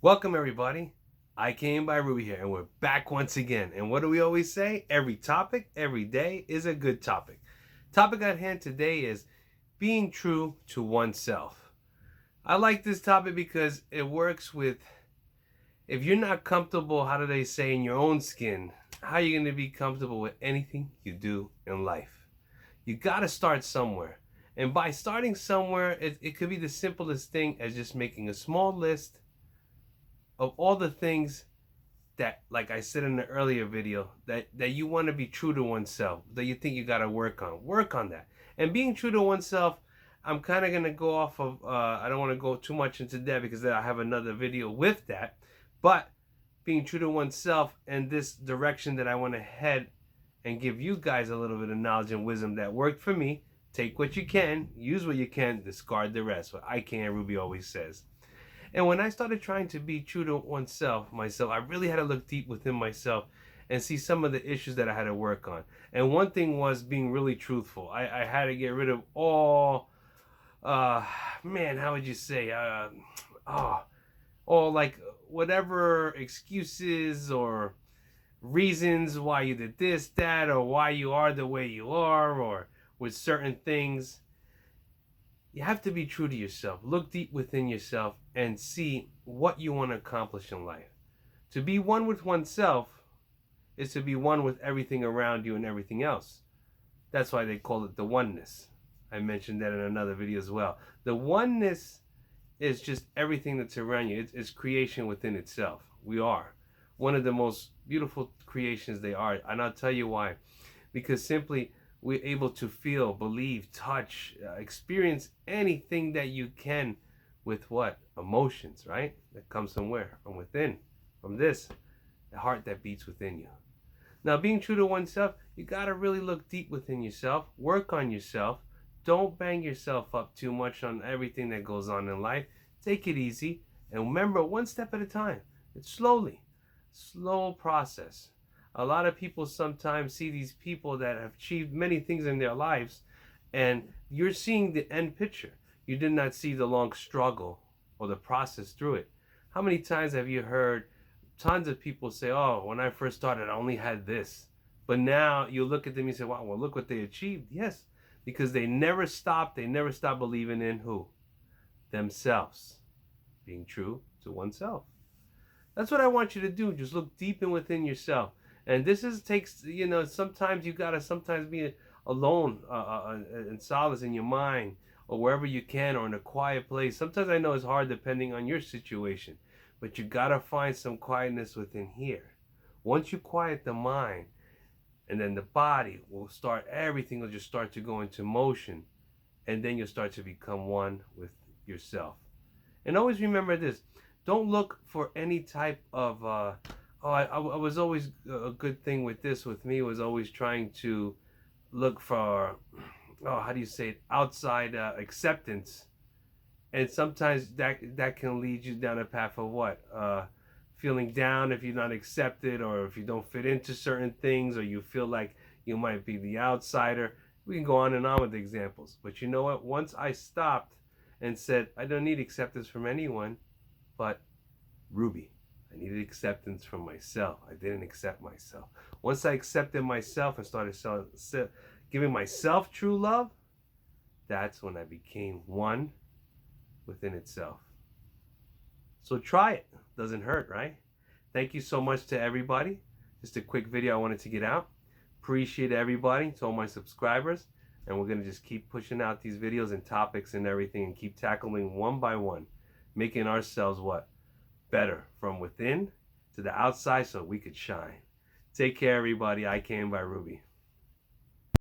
Welcome everybody. I came by Rubey here and we're back once again. And what do we always say? Every topic, every day is a good topic. Topic at hand today is being true to oneself. I like this topic because it works with if you're not comfortable, how do they say, in your own skin, how are you going to be comfortable with anything you do in life? You got to start somewhere. And by starting somewhere, it could be the simplest thing as just making a small list of all the things that, like I said in the earlier video, that you want to be true to oneself, that you think you got to work on that. And being true to oneself, I'm kind of going to go off of I don't want to go too much into that because I have another video with that, but being true to oneself and this direction that I want to head and give you guys a little bit of knowledge and wisdom that worked for me. Take what you can, use what you can, discard the rest. What I can, Rubey always says. And when I started trying to be true to myself, I really had to look deep within myself and see some of the issues that I had to work on. And one thing was being really truthful. I had to get rid of all, how would you say, all like whatever excuses or reasons why you did this, that, or why you are the way you are, or with certain things. You have to be true to yourself. Look deep within yourself and see what you want to accomplish in life. To be one with oneself is to be one with everything around you and everything else. That's why they call it the oneness. I mentioned that in another video as well. The oneness is just everything that's around you. It's creation within itself. We are one of the most beautiful creations they are. And I'll tell you why. Because simply we're able to feel, believe, touch, experience anything that you can with what? Emotions, right? That comes from where? From within. From this, the heart that beats within you. Now, being true to oneself, you got to really look deep within yourself, work on yourself. Don't bang yourself up too much on everything that goes on in life. Take it easy. And remember, one step at a time. It's slow process. A lot of people sometimes see these people that have achieved many things in their lives, and you're seeing the end picture. You did not see the long struggle or the process through it. How many times have you heard tons of people say, oh, when I first started, I only had this. But now you look at them and you say, wow, well, look what they achieved. Yes, because they never stopped. They never stopped believing in who? Themselves. Being true to oneself. That's what I want you to do. Just look deep in within yourself. And this takes, sometimes you gotta sometimes be alone and solace in your mind or wherever you can or in a quiet place. Sometimes I know it's hard depending on your situation, but you gotta find some quietness within here. Once you quiet the mind, and then the body will start, everything will just start to go into motion, and then you'll start to become one with yourself. And always remember this. Don't look for any type of I was always, a good thing with this with me was always trying to look for how do you say it, outside acceptance. And sometimes that can lead you down a path of what, feeling down if you're not accepted, or if you don't fit into certain things, or you feel like you might be the outsider. We can go on and on with examples, but you know what, once I stopped and said I don't need acceptance from anyone but Rubey, I needed acceptance from myself. I didn't accept myself. Once I accepted myself and started giving myself true love, that's when I became one within itself. So try it. Doesn't hurt, right? Thank you so much to everybody. Just a quick video I wanted to get out. Appreciate everybody, to all my subscribers. And we're going to just keep pushing out these videos and topics and everything and keep tackling one by one. Making ourselves what? Better from within to the outside so we could shine. Take care, everybody. I came by Rubey.